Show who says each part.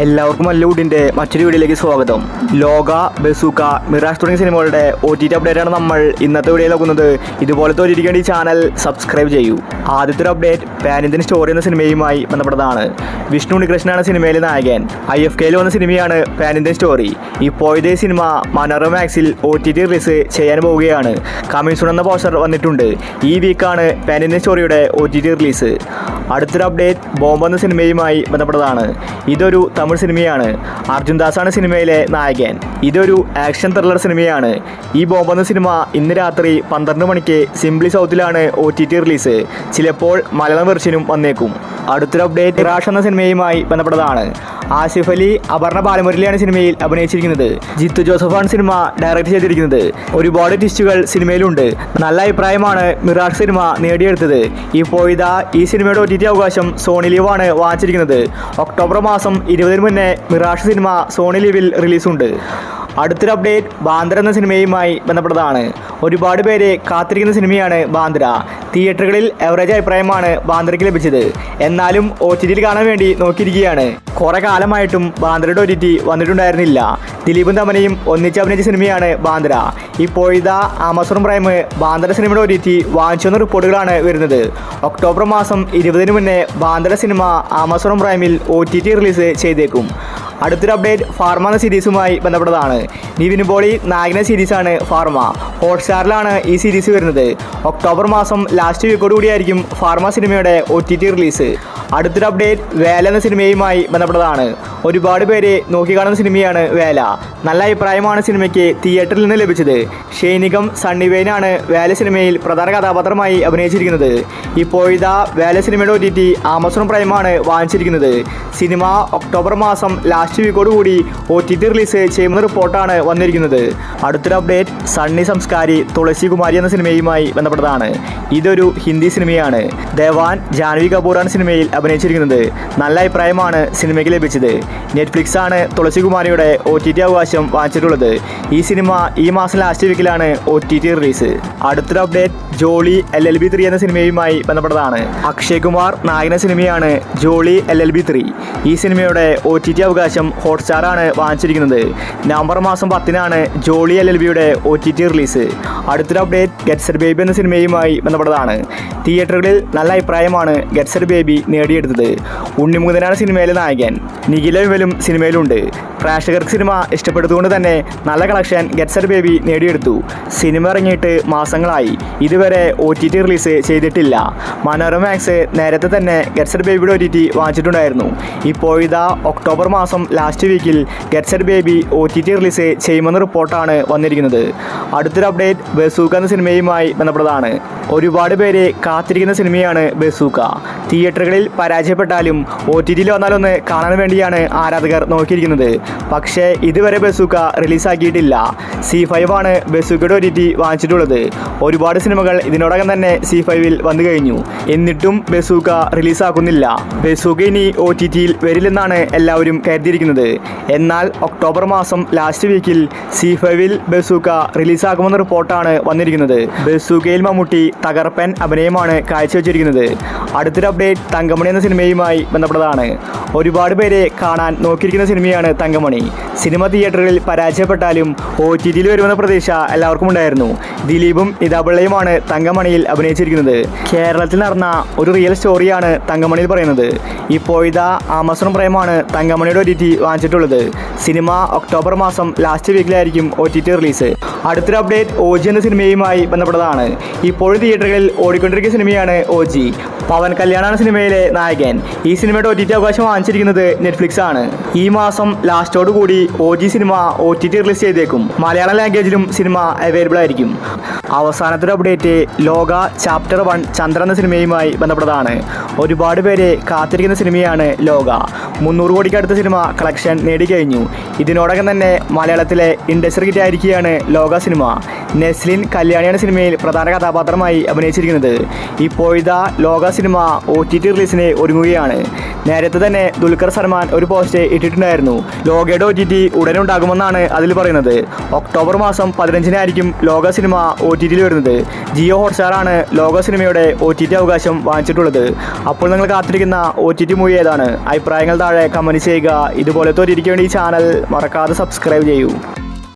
Speaker 1: എല്ലാവർക്കും മല്ലൂഡിൻ്റെ മറ്റൊരു വീഡിയോയിലേക്ക് സ്വാഗതം. ലോക, ബസൂക്ക, മിറാഷ് തുടങ്ങിയ സിനിമകളുടെ OTT അപ്ഡേറ്റാണ് നമ്മൾ ഇന്നത്തെ വീഡിയോയിൽ നോക്കുന്നത്. ഇതുപോലത്തെ ഒരു ചാനൽ സബ്സ്ക്രൈബ് ചെയ്യൂ. ആദ്യത്തെ ഒരു അപ്ഡേറ്റ് പാൻ ഇന്ത്യൻ സ്റ്റോറി എന്ന സിനിമയുമായി ബന്ധപ്പെട്ടതാണ്. വിഷ്ണു ഉണ്ണികൃഷ്ണനാണ് സിനിമയിലെ നായകൻ. IFKയിൽ വന്ന സിനിമയാണ് പാൻ ഇന്ത്യൻ സ്റ്റോറി. ഇപ്പോഴത്തെ സിനിമ മനോരമ മാക്സിൽ OTT റിലീസ് ചെയ്യാൻ പോവുകയാണ്. കമ്മിങ് സൂൺ എന്ന പോസ്റ്റർ വന്നിട്ടുണ്ട്. ഈ വീക്കാണ് പാൻ ഇന്ത്യൻ സ്റ്റോറിയുടെ OTT റിലീസ്. അടുത്തൊരു അപ്ഡേറ്റ് ബോംബ് എന്ന സിനിമയുമായി ബന്ധപ്പെട്ടതാണ്. ഇതൊരു തമിഴ് സിനിമയാണ്. അർജുൻ ദാസാണ് സിനിമയിലെ നായകൻ. ഇതൊരു ആക്ഷൻ ത്രില്ലർ സിനിമയാണ്. ഈ ബോംബ് എന്ന സിനിമ ഇന്ന് രാത്രി 12 മണിക്ക് സിംപ്ലി സൗത്തിലാണ് OTT റിലീസ്. ചിലപ്പോൾ മലയാളം വെർഷനും വന്നേക്കും. അടുത്തൊരു അപ്ഡേറ്റ് മിറാഷ് എന്ന സിനിമയുമായി ബന്ധപ്പെട്ടതാണ്. ആസിഫ് അലി, അപർണ ബാലമുരളിയാണ് സിനിമയിൽ അഭിനയിച്ചിരിക്കുന്നത്. ജിത്തു ജോസഫാണ് സിനിമ ഡയറക്റ്റ് ചെയ്തിരിക്കുന്നത്. ഒരുപാട് ട്വിസ്റ്റുകൾ സിനിമയിലുണ്ട്. നല്ല അഭിപ്രായമാണ് മിറാഷ് സിനിമ നേടിയെടുത്തത്. ഇപ്പോഴിതാ ഈ സിനിമയുടെ OTT അവകാശം സോണി ലീവാണ് വാങ്ങിച്ചിരിക്കുന്നത്. ഒക്ടോബർ മാസം 20 മുന്നേ മിറാഷ് സിനിമ സോണി ലീവിൽ റിലീസുണ്ട്. അടുത്തൊരു അപ്ഡേറ്റ് ബാന്ദ്ര എന്ന സിനിമയുമായി ബന്ധപ്പെട്ടതാണ്. ഒരുപാട് പേര് കാത്തിരിക്കുന്ന സിനിമയാണ് ബാന്ദ്ര. തിയേറ്ററുകളിൽ എവറേജ് അഭിപ്രായമാണ് ബാന്ദ്രയ്ക്ക് ലഭിച്ചത്. എന്നാലും OTTയിൽ കാണാൻ വേണ്ടി നോക്കിയിരിക്കുകയാണ്. കുറേ കാലമായിട്ടും ബാന്ദ്രയുടെ OTT വന്നിട്ടുണ്ടായിരുന്നില്ല. ദിലീപും തമനയും ഒന്നിച്ച് അഭിനയിച്ച സിനിമയാണ് ബാന്ദ്ര. ഇപ്പോഴിതാ ആമസോൺ പ്രൈം ബാന്ദ്ര സിനിമയുടെ OTT വാങ്ങിച്ചെന്ന റിപ്പോർട്ടുകളാണ് വരുന്നത്. ഒക്ടോബർ മാസം 20 മുന്നേ ബാന്ദ്ര സിനിമ ആമസോൺ പ്രൈമിൽ OTT റിലീസ് ചെയ്തേക്കും. അടുത്തൊരു അപ്ഡേറ്റ് ഫാർമ എന്ന സീരീസുമായി ബന്ധപ്പെട്ടതാണ്. നിവിൻ പോളി നായകന സീരീസാണ് ഫാർമ. ഹോട്ട്സ്റ്റാറിലാണ് ഈ സീരീസ് വരുന്നത്. ഒക്ടോബർ മാസം ലാസ്റ്റ് വീക്കോടുകൂടിയായിരിക്കും ഫാർമ സിനിമയുടെ OTT റിലീസ്. അടുത്തൊരു അപ്ഡേറ്റ് വേല എന്ന സിനിമയുമായി ബന്ധപ്പെട്ടതാണ്. ഒരുപാട് പേര് നോക്കിക്കാണുന്ന സിനിമയാണ് വേല. നല്ല അഭിപ്രായമാണ് സിനിമയ്ക്ക് തിയേറ്ററിൽ നിന്ന് ലഭിച്ചത്. ഷൈനികം, സണ്ണി വെയിനാണ് വേല സിനിമയിൽ പ്രധാന കഥാപാത്രമായി അഭിനയിച്ചിരിക്കുന്നത്. ഇപ്പോഴിതാ വേല സിനിമയുടെ OTT ആമസോൺ പ്രൈമാണ് വാങ്ങിച്ചിരിക്കുന്നത്. സിനിമ ഒക്ടോബർ മാസം ലാസ്റ്റ് വീക്കോടുകൂടി OTT റിലീസ് ചെയ്യുന്ന റിപ്പോർട്ടാണ് വന്നിരിക്കുന്നത്. അടുത്തൊരു അപ്ഡേറ്റ് സണ്ണി സംസ്കാരി, തുളസി കുമാരി എന്ന സിനിമയുമായി ബന്ധപ്പെട്ടതാണ്. ഇതൊരു ഹിന്ദി സിനിമയാണ്. ദേവാൻ, ജാൻവി കപൂറാണ് സിനിമയിൽ അഭിനയിച്ചിരിക്കുന്നത്. നല്ല അഭിപ്രായമാണ് സിനിമയ്ക്ക് ലഭിച്ചത്. നെറ്റ്ഫ്ലിക്സ് ആണ് തുളസി കുമാരിയുടെ OTT അവകാശം വാങ്ങിച്ചിട്ടുള്ളത്. ഈ സിനിമ ഈ മാസം ലാസ്റ്റ് വീക്കിലാണ് OTT റിലീസ്. അടുത്തൊരു അപ്ഡേറ്റ് ജോളി LLB 3 എന്ന സിനിമയുമായി ബന്ധപ്പെട്ടതാണ്. അക്ഷയ് കുമാർ നായകന സിനിമയാണ് ജോളി LLB 3. ഈ സിനിമയുടെ OTT അവകാശം ഹോട്ട്സ്റ്റാറാണ് വാങ്ങിച്ചിരിക്കുന്നത്. നവംബർ മാസം 10 ജോളി LLBയുടെ OTT റിലീസ്. അടുത്തൊരു അപ്ഡേറ്റ് ഗെറ്റ് സെറ്റ് ബേബി എന്ന സിനിമയുമായി ബന്ധപ്പെട്ടതാണ്. തിയേറ്ററുകളിൽ നല്ല അഭിപ്രായമാണ് ഗെറ്റ് സെറ്റ് ബേബി നേടിയെടുത്തത്. ഉണ്ണിമുകുന്ദനാണ് സിനിമയിലെ നായകൻ. നിഖില വിമലും സിനിമയിലുണ്ട്. പ്രേക്ഷകർക്ക് സിനിമ ഇഷ്ടപ്പെടുത്തുകൊണ്ട് തന്നെ നല്ല കളക്ഷൻ ഗെറ്റ് സെറ്റ് ബേബി നേടിയെടുത്തു. സിനിമ ഇറങ്ങിയിട്ട് മാസങ്ങളായി. ഇതുവരെ OTT റിലീസ് ചെയ്തിട്ടില്ല. മനോരമ മാക്സ് നേരത്തെ തന്നെ ഗെറ്റ് സെറ്റ് ബേബിയുടെ OTT വാങ്ങിച്ചിട്ടുണ്ടായിരുന്നു. ഇപ്പോഴിതാ ഒക്ടോബർ മാസം ലാസ്റ്റ് വീക്കിൽ get set baby OTT release ചെയ്യുമെന്ന റിപ്പോർട്ടാണ് വന്നിരിക്കുന്നത്. അടുത്തൊരു അപ്ഡേറ്റ് ബസൂക്ക എന്ന സിനിമയുമായി ബന്ധപ്പെട്ടതാണ്. ഒരുപാട് പേര് കാത്തിരിക്കുന്ന സിനിമയാണ് ബസൂക്ക. തിയേറ്ററുകളിൽ പരാജയപ്പെട്ടാലും OTTയിൽ വന്നാലൊന്ന് കാണാൻ വേണ്ടിയാണ് ആരാധകർ നോക്കിയിരിക്കുന്നത്. പക്ഷേ ഇതുവരെ ബസൂക്ക റിലീസാക്കിയിട്ടില്ല. C5 ആണ് ബസൂക്കയുടെ OTT വാങ്ങിച്ചിട്ടുള്ളത്. ഒരുപാട് സിനിമകൾ ഇതിനോടകം തന്നെ C5ൽ വന്നു കഴിഞ്ഞു. എന്നിട്ടും ബസൂക്ക റിലീസാക്കുന്നില്ല. ബസൂക്ക ഇനി OTTയിൽ വരില്ലെന്നാണ് എല്ലാവരും കരുതിയിരിക്കുന്നത്. എന്നാൽ ഒക്ടോബർ മാസം ലാസ്റ്റ് വീക്കിൽ C5ൽ ബസൂക്ക റിലീസാക്കുമെന്ന റിപ്പോർട്ടാണ് വന്നിരിക്കുന്നത്. ബസൂക്കയിൽ മമ്മൂട്ടി തകർപ്പൻ അഭിനയമാണ് കാഴ്ചവെച്ചിരിക്കുന്നത്. അടുത്തൊരു അപ്ഡേറ്റ് തങ്കമണി എന്ന സിനിമയുമായി ബന്ധപ്പെട്ടതാണ്. ഒരുപാട് പേരെ കാണാൻ നോക്കിയിരിക്കുന്ന സിനിമയാണ് തങ്കമണി. സിനിമ തിയേറ്ററുകളിൽ പരാജയപ്പെട്ടാലും OTTയിൽ വരുമെന്ന പ്രതീക്ഷ എല്ലാവർക്കും ഉണ്ടായിരുന്നു. ദിലീപും ഇതാപിള്ളയുമാണ് തങ്കമണിയിൽ അഭിനയിച്ചിരിക്കുന്നത്. കേരളത്തിൽ നടന്ന ഒരു റിയൽ സ്റ്റോറിയാണ് തങ്കമണിയിൽ പറയുന്നത്. ഇപ്പോഴിതാ ആമസോൺ പ്രൈമാണ് തങ്കമണിയുടെ OTT വാങ്ങിച്ചിട്ടുള്ളത്. സിനിമ ഒക്ടോബർ മാസം ലാസ്റ്റ് വീക്കിലായിരിക്കും OTT റിലീസ്. അടുത്തൊരു അപ്ഡേറ്റ് OG എന്ന സിനിമയുമായി ബന്ധപ്പെട്ടതാണ്. ഇപ്പോഴും തിയേറ്ററുകളിൽ ഓടിക്കൊണ്ടിരിക്കുന്ന സിനിമയാണ് OG. പവൻ കല്യാണാണ് സിനിമയിലെ നായകൻ. ഈ സിനിമയുടെ OTT അവകാശം വാങ്ങിച്ചിരിക്കുന്നത് നെറ്റ്ഫ്ലിക്സ് ആണ്. ഈ മാസം ലാസ്റ്റോടുകൂടി OG സിനിമ OTT റിലീസ് ചെയ്തേക്കും. മലയാളം ലാംഗ്വേജിലും സിനിമ അവൈലബിൾ ആയിരിക്കും. അവസാനത്തെ അപ്ഡേറ്റ് ലോക ചാപ്റ്റർ 1 ചന്ദ്ര എന്ന സിനിമയുമായി ബന്ധപ്പെട്ടതാണ്. ഒരുപാട് പേര് കാത്തിരിക്കുന്ന സിനിമയാണ് ലോക. 300 കോടിക്കടുത്ത സിനിമ കളക്ഷൻ നേടിക്കഴിഞ്ഞു. ഇതിനോടകം തന്നെ മലയാളത്തിലെ ഇൻഡസ്ട്രി ഹിറ്റ് ആയിരിക്കുകയാണ് ലോക സിനിമ. നെസ്ലിൻ കല്യാണിയാണ് സിനിമയിൽ പ്രധാന കഥാപാത്രമായി അഭിനയിച്ചിരിക്കുന്നത്. ഇപ്പോഴത്തെ ലോക സിനിമ OTT റിലീസിന് ഒരുങ്ങുകയാണ്. നേരത്തെ തന്നെ ദുൽഖർ സൽമാൻ ഒരു പോസ്റ്റ് ഇട്ടിട്ടുണ്ടായിരുന്നു. ലോകയുടെ OTT ഉടനെ ഉണ്ടാകുമെന്നാണ് അതിൽ പറയുന്നത്. ഒക്ടോബർ മാസം 15-നായിരിക്കും ലോക സിനിമ OTTയിൽ വരുന്നത്. ജിയോ ഹോട്ട്സ്റ്റാറാണ് ലോക സിനിമയുടെ OTT അവകാശം വാങ്ങിച്ചിട്ടുള്ളത്. അപ്പോൾ നിങ്ങൾ കാത്തിരിക്കുന്ന OTT മൂവി ഏതാണ്? അഭിപ്രായങ്ങൾ താഴെ കമൻറ്റ് ചെയ്യുക. ഇതുപോലത്തെ OTTക്ക് വേണ്ടി ഈ ചാനൽ മറക്കാതെ സബ്സ്ക്രൈബ് ചെയ്യൂ.